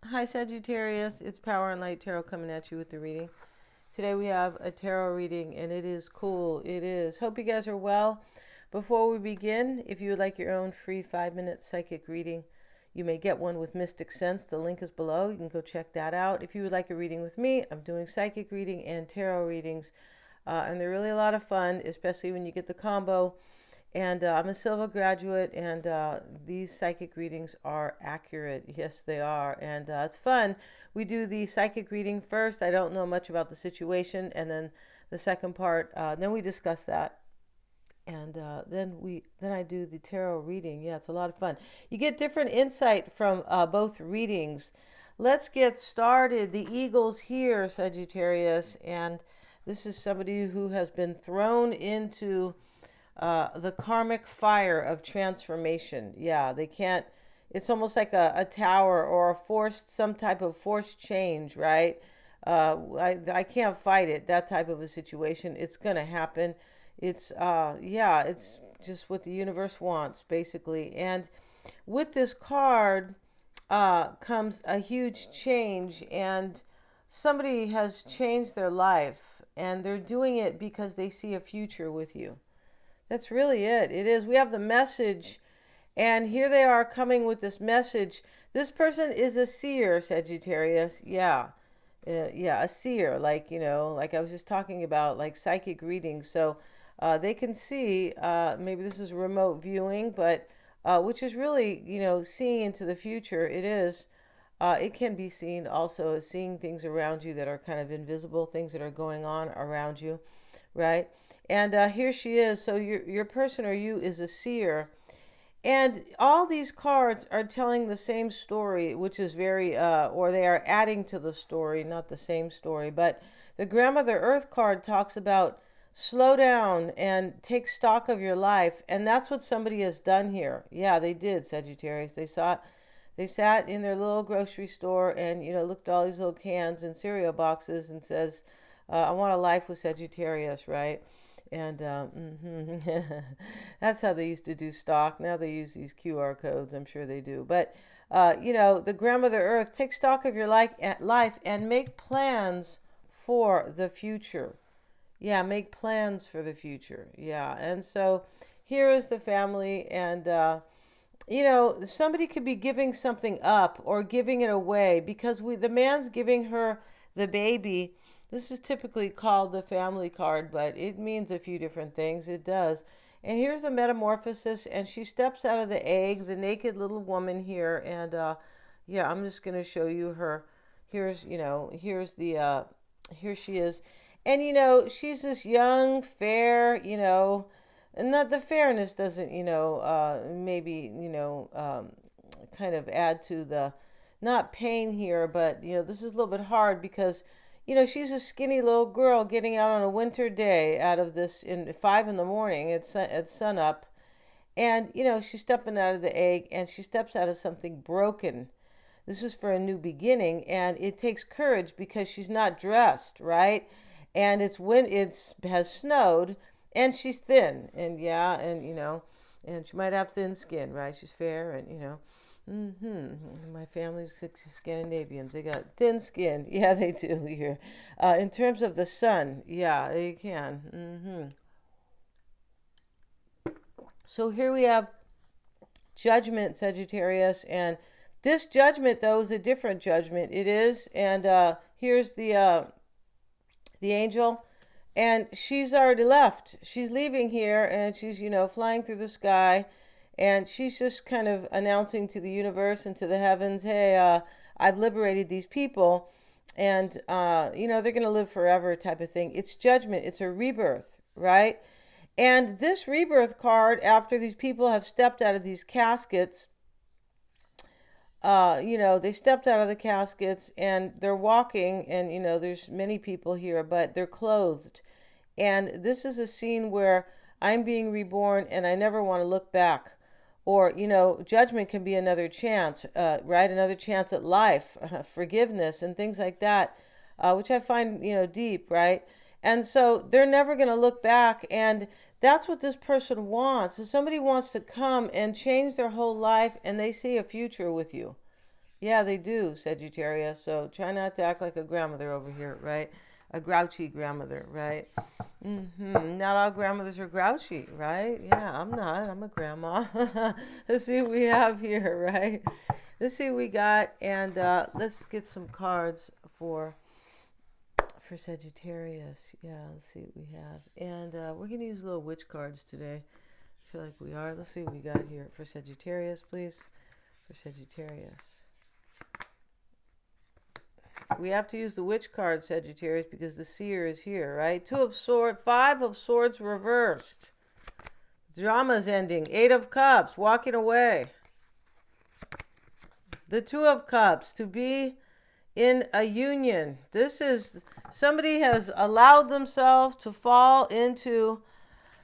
Hi Sagittarius, it's Power and Light Tarot coming at you with the reading. Today we have a tarot reading and it is cool. It is. Hope you guys are well. Before we begin, if you would like your own free 5-minute psychic reading, you may get one with Mystic Sense. The link is below. You can go check that out. If you would like a reading with me, I'm doing psychic reading and tarot readings. And they're really a lot of fun, especially when you get the combo. And I'm a Silva graduate, and these psychic readings are accurate. Yes, they are. And it's fun. We do the psychic reading first. I don't know much about the situation. And then the second part, then we discuss that. And then I do the tarot reading. Yeah, it's a lot of fun. You get different insight from both readings. Let's get started. The eagle's here, Sagittarius. And this is somebody who has been thrown into the karmic fire of transformation. Yeah, they can't, it's almost like a tower or a forced, some type of forced change, right? I can't fight it, that type of a situation. It's going to happen. Yeah, it's just what the universe wants, basically. And with this card comes a huge change, and somebody has changed their life, and they're doing it because they see a future with you. That's really it. It is. We have the message, and here they are coming with this message. This person is a seer, Sagittarius. Yeah. Yeah, a seer, like, like I was just talking about, like psychic readings. So they can see, maybe this is remote viewing, but which is really, seeing into the future. It is. It can be seen also as seeing things around you that are kind of invisible, things that are going on around you, right? And here she is. So your person or you is a seer. And all these cards are telling the same story, which is very, or they are adding to the story, not the same story. But the Grandmother Earth card talks about slow down and take stock of your life. And that's what somebody has done here. Yeah, they did, Sagittarius. They sat in their little grocery store and, looked at all these little cans and cereal boxes and says, I want a life with Sagittarius, right? And that's how they used to do stock. Now they use these QR codes. I'm sure they do. But, the Grandmother Earth, take stock of your life and make plans for the future. Yeah, make plans for the future. Yeah. And so here is the family, and somebody could be giving something up or giving it away because the man's giving her the baby. This is typically called the family card, but it means a few different things. It does. And here's a metamorphosis, and she steps out of the egg, the naked little woman here, and yeah, I'm just gonna show you her. Here she is, and she's this young, fair, and not the fairness doesn't, maybe, kind of add to the, not pain here, but, this is a little bit hard because, she's a skinny little girl getting out on a winter day out of this in 5 in the morning at sunup. And, she's stepping out of the egg and she steps out of something broken. This is for a new beginning, and it takes courage because she's not dressed, right? And it's when it's has snowed, and she's thin, and yeah, and and she might have thin skin, right? She's fair, and My family's Scandinavians. They got thin skin. Yeah, they do here. In terms of the sun, yeah, they can. So here we have judgment, Sagittarius, and this judgment though is a different judgment. It is, and here's the angel, and she's already left. She's leaving here, and she's flying through the sky, and she's just kind of announcing to the universe and to the heavens, hey, I've liberated these people, and they're gonna live forever, type of thing. It's judgment. It's a rebirth, right? And this rebirth card, after these people have stepped out of these caskets, they stepped out of the caskets and they're walking, and, there's many people here, but they're clothed. And this is a scene where I'm being reborn and I never want to look back. Or, judgment can be another chance, right? Another chance at life, forgiveness, and things like that, which I find, deep, right? And so they're never going to look back. And that's what this person wants. Is somebody wants to come and change their whole life, and they see a future with you. Yeah, they do, Sagittarius. So try not to act like a grandmother over here, right? A grouchy grandmother, right? Not all grandmothers are grouchy, right? Yeah, I'm not. I'm a grandma. Let's see what we have here, right? Let's see what we got, and let's get some cards for Sagittarius. Yeah, let's see what we have, and we're gonna use little witch cards today. I feel like we are. Let's see what we got here for Sagittarius, please. For Sagittarius. We have to use the witch card, Sagittarius, because the seer is here, right? Two of swords, five of swords reversed. Drama's ending. Eight of cups, walking away. The two of cups, to be in a union. This is, somebody has allowed themselves to fall into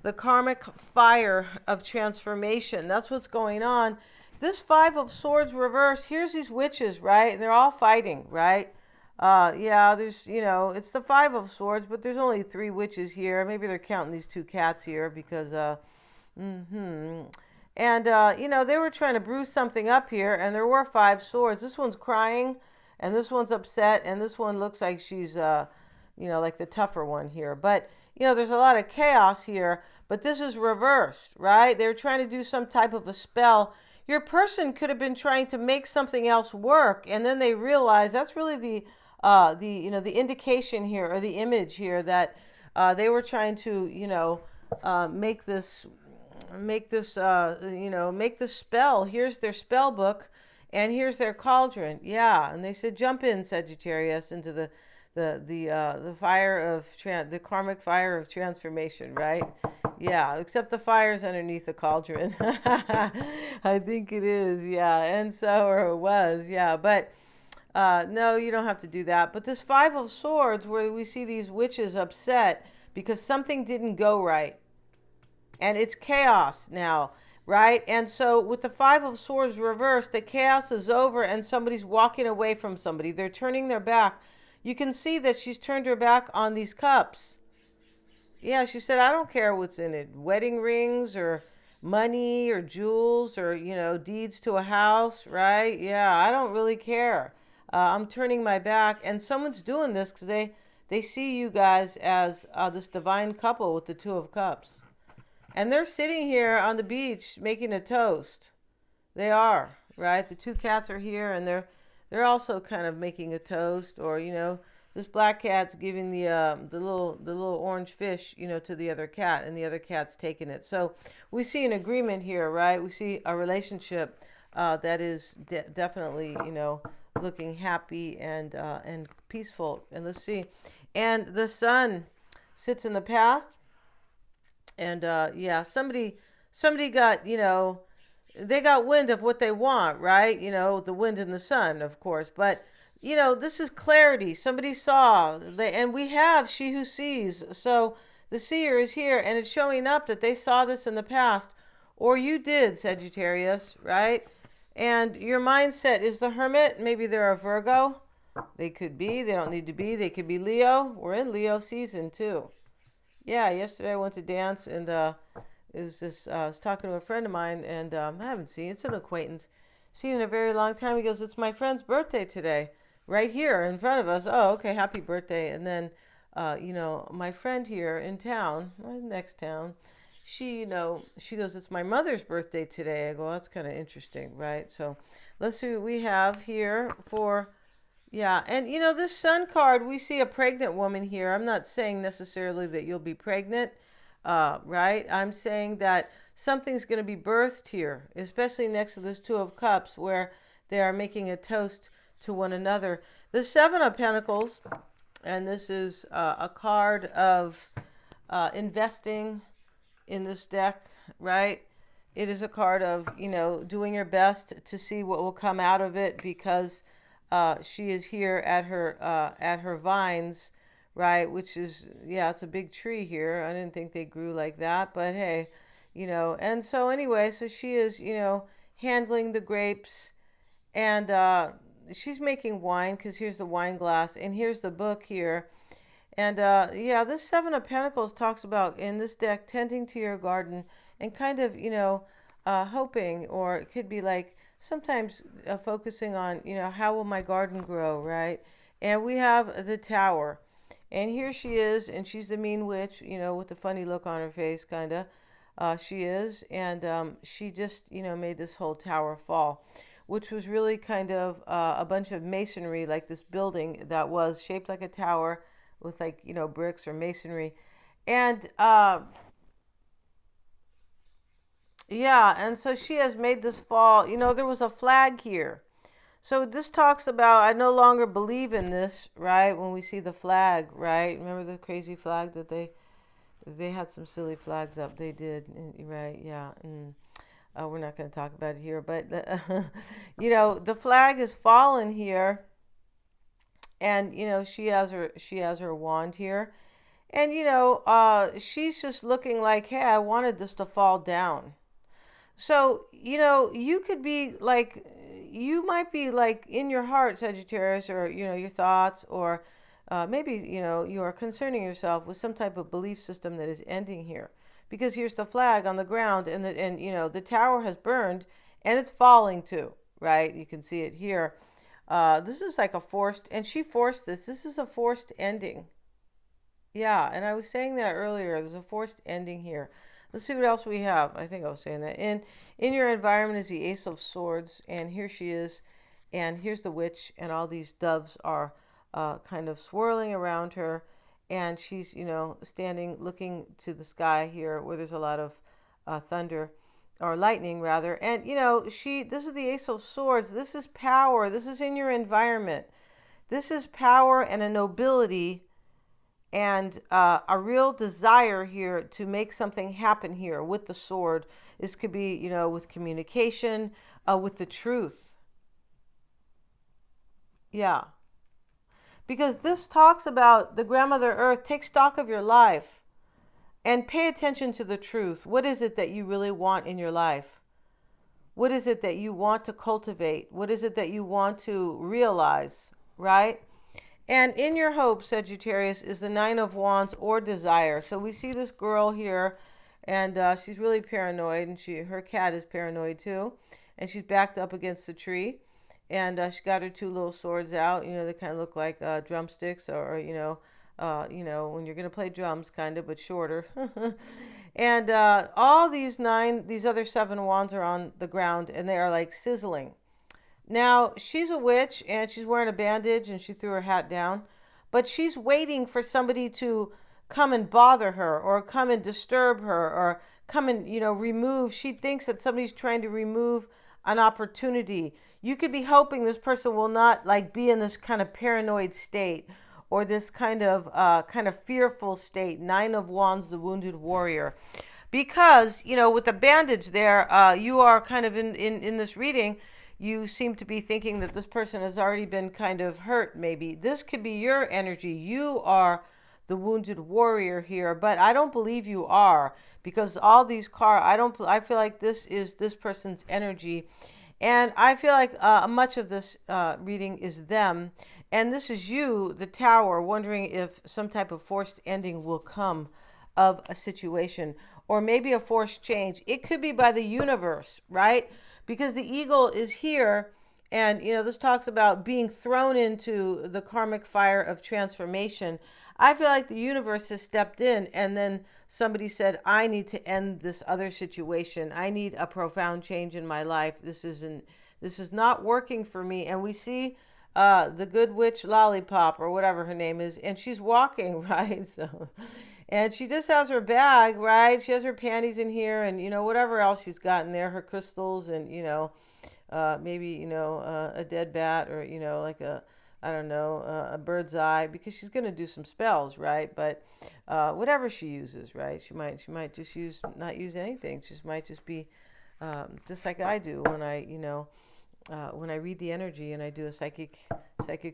the karmic fire of transformation. That's what's going on. This five of swords reversed, here's these witches, right? And they're all fighting, right? Yeah, there's, it's the five of swords, but there's only three witches here. Maybe they're counting these two cats here because, and, they were trying to brew something up here, and there were five swords. This one's crying, and this one's upset, and this one looks like she's, like the tougher one here. But, there's a lot of chaos here, but this is reversed, right? They're trying to do some type of a spell. Your person could have been trying to make something else work, and then they realize that's really the indication here, or the image here, that they were trying to make this spell. Here's their spell book, and here's their cauldron. Yeah, and they said, jump in, Sagittarius, into the fire of the karmic fire of transformation, right? Yeah, except the fire's underneath the cauldron. I think it is, yeah, and so, or it was, yeah, but no, you don't have to do that. But this five of swords, where we see these witches upset because something didn't go right, and it's chaos now, right? And so with the five of swords reversed, the chaos is over, and somebody's walking away from somebody. They're turning their back. You can see that she's turned her back on these cups. Yeah, she said, I don't care what's in it. Wedding rings or money or jewels or, deeds to a house, right? Yeah, I don't really care. I'm turning my back. And someone's doing this because they see you guys as this divine couple with the two of cups. And they're sitting here on the beach making a toast. They are, right? The two cats are here, and they're also kind of making a toast, or this black cat's giving the little orange fish to the other cat, and the other cat's taking it. So we see an agreement here, right? We see a relationship that is definitely looking happy and peaceful. And let's see, and the sun sits in the past, and somebody got they got wind of what they want, right? The wind and the sun, of course. But, this is clarity. Somebody saw, and we have she who sees. So the seer is here, and it's showing up that they saw this in the past, or you did, Sagittarius, right? And your mindset is the Hermit. Maybe they're a Virgo. They could be. They don't need to be. They could be Leo. We're in Leo season, too. Yeah, yesterday I went to dance, and it was this, I was talking to a friend of mine, and I haven't seen, it's an acquaintance, seen in a very long time. He goes, it's my friend's birthday today, right here in front of us. Oh, okay, happy birthday. And then, my friend here in town, next town, she goes, it's my mother's birthday today. I go, that's kind of interesting, right? So let's see what we have here for, yeah. And, this sun card, we see a pregnant woman here. I'm not saying necessarily that you'll be pregnant. Right? I'm saying that something's going to be birthed here, especially next to this two of cups, where they are making a toast to one another. The seven of pentacles, and this is a card of investing in this deck, right? It is a card of, doing your best to see what will come out of it, because she is here at her vines, right? Which is, yeah, it's a big tree here. I didn't think they grew like that, but hey, and so anyway, so she is, handling the grapes, and she's making wine, because here's the wine glass, and here's the book here. And yeah, this seven of pentacles talks about, in this deck, tending to your garden, and kind of, hoping, or it could be like sometimes focusing on, how will my garden grow, right? And we have the Tower. And here she is, and she's the mean witch, with the funny look on her face, kind of. She is. And she just, made this whole tower fall, which was really kind of a bunch of masonry, like this building that was shaped like a tower with, like, bricks or masonry. And yeah, and so she has made this fall. There was a flag here. So this talks about, I no longer believe in this, right? When we see the flag, right? Remember the crazy flag that they had some silly flags up. They did, right? Yeah. And we're not going to talk about it here, but the flag has fallen here, and she has her wand here, and she's just looking like, hey, I wanted this to fall down. So, you could be like, you might be like in your heart, Sagittarius, or, your thoughts, or maybe, you are concerning yourself with some type of belief system that is ending here. Because here's the flag on the ground, and the tower has burned, and it's falling too, right? You can see it here. This is like a forced, and she forced this. This is a forced ending. Yeah, and I was saying that earlier. There's a forced ending here. Let's see what else we have. I think I was saying that. In your environment is the Ace of Swords, and here she is, and here's the witch, and all these doves are kind of swirling around her, and she's, standing looking to the sky here where there's a lot of thunder, or lightning rather. And this is the Ace of Swords. This is power. This is in your environment. This is power and a nobility, and a real desire here to make something happen here with the sword. This could be, with communication, with the truth. Yeah. Because this talks about the grandmother earth. Take stock of your life and pay attention to the truth. What is it that you really want in your life? What is it that you want to cultivate? What is it that you want to realize, right? And in your hope, Sagittarius, is the Nine of Wands, or desire. So we see this girl here, and she's really paranoid, and her cat is paranoid too. And she's backed up against the tree, and she got her two little swords out. They kind of look like drumsticks, or when you're gonna play drums, kind of, but shorter. And all these other seven wands are on the ground, and they are like sizzling. Now, she's a witch, and she's wearing a bandage, and she threw her hat down, but she's waiting for somebody to come and bother her, or come and disturb her, or come and, remove. She thinks that somebody's trying to remove an opportunity. You could be hoping this person will not, like, be in this kind of paranoid state, or this kind of fearful state. Nine of Wands, the wounded warrior. Because, with the bandage there, you are kind of in this reading, you seem to be thinking that this person has already been kind of hurt, maybe. This could be your energy. You are the wounded warrior here, but I don't believe you are, because all these I feel like this is this person's energy. And I feel like much of this reading is them. And this is you, the Tower, wondering if some type of forced ending will come of a situation, or maybe a forced change. It could be by the universe, right? Because the eagle is here, and this talks about being thrown into the karmic fire of transformation. I feel like the universe has stepped in, and then somebody said, I need to end this other situation. I need a profound change in my life. This is not working for me. And we see the good witch Lollipop, or whatever her name is, and she's walking, right? So, and she just has her bag, right? She has her panties in here, and whatever else she's got in there, her crystals, and maybe a dead bat, or like I don't know, a bird's eye, because she's going to do some spells, right? But whatever she uses, right? She might just not use anything. She might just be just like I do when I read the energy and I do a psychic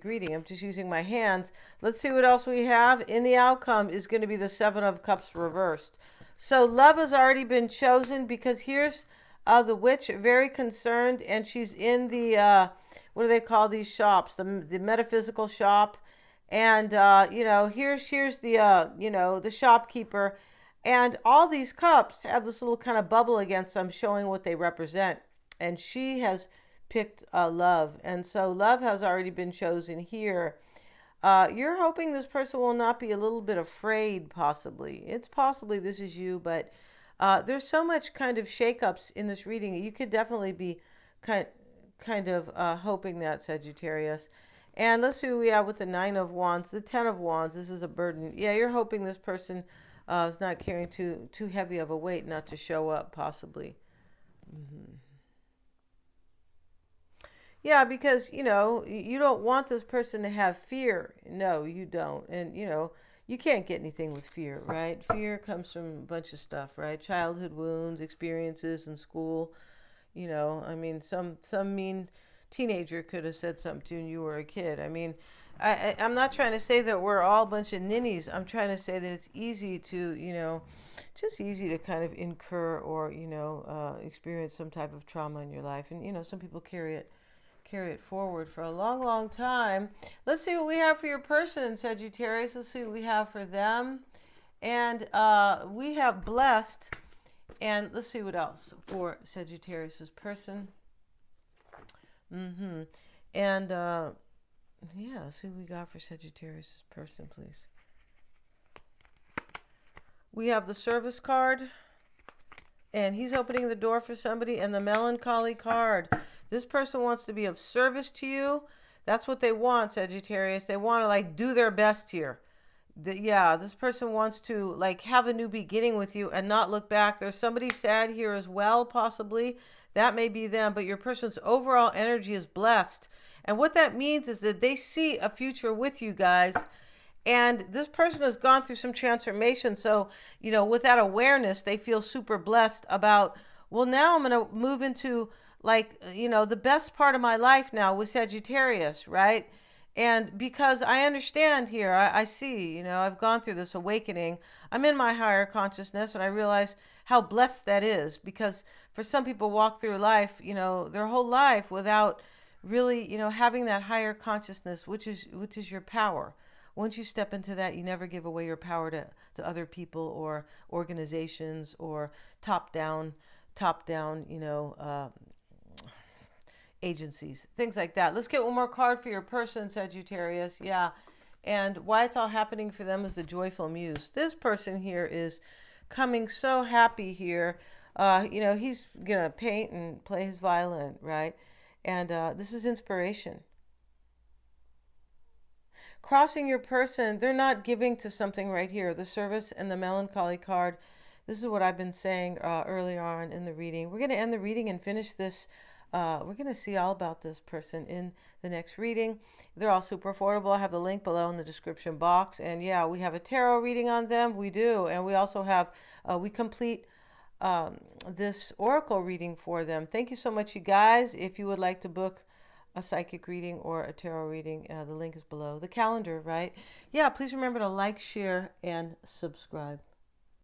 reading. I'm just using my hands. Let's see what else we have. In the outcome is going to be the Seven of Cups reversed. So love has already been chosen, because here's the witch, very concerned, and she's in the what do they call these shops? The metaphysical shop. And here's the shopkeeper, and all these cups have this little kind of bubble against them, showing what they represent. And she has picked love. And so love has already been chosen here. You're hoping this person will not be a little bit afraid, possibly. It's possibly this is you, but there's so much kind of shakeups in this reading. You could definitely be kind of hoping that, Sagittarius. And let's see who we have with the Nine of Wands, the Ten of Wands. This is a burden. Yeah, you're hoping this person is not carrying too heavy of a weight, not to show up, possibly. Mm-hmm. Yeah, because, you don't want this person to have fear. No, you don't. And, you can't get anything with fear, right? Fear comes from a bunch of stuff, right? Childhood wounds, experiences in school. I mean, some mean teenager could have said something to you when you were a kid. I mean, I'm not trying to say that we're all a bunch of ninnies. I'm trying to say that it's easy to, just easy to kind of incur or, experience some type of trauma in your life. And, some people carry it forward for a long, long time. Let's see what we have for your person, Sagittarius. Let's see what we have for them. And we have blessed. And let's see what else for Sagittarius's person. And yeah, let's see what we got for Sagittarius's person, please. We have the service card. And he's opening the door for somebody. And the melancholy card. This person wants to be of service to you. That's what they want, Sagittarius. They want to do their best here. This person wants to have a new beginning with you and not look back. There's somebody sad here as well, possibly. That may be them, but your person's overall energy is blessed. And what that means is that they see a future with you guys. And this person has gone through some transformation. So, with that awareness, they feel super blessed about, well, now I'm going to move into the best part of my life now with Sagittarius, right? And because I understand here, I see, I've gone through this awakening. I'm in my higher consciousness, and I realize how blessed that is. Because for some people walk through life, their whole life without really, having that higher consciousness, which is your power. Once you step into that, you never give away your power to other people or organizations or top down, agencies, things like that. Let's get one more card for your person, Sagittarius. Yeah. And why it's all happening for them is the joyful muse. This person here is coming so happy here. He's going to paint and play his violin, right? And this is inspiration. Crossing your person, they're not giving to something right here. The service and the melancholy card. This is what I've been saying earlier on in the reading. We're going to end the reading and finish this. We're going to see all about this person in the next reading. They're all super affordable. I have the link below in the description box. And yeah, we have a tarot reading on them. We do. And we also have, we complete this oracle reading for them. Thank you so much, you guys. If you would like to book a psychic reading or a tarot reading, the link is below. The calendar, right? Yeah, please remember to like, share, and subscribe.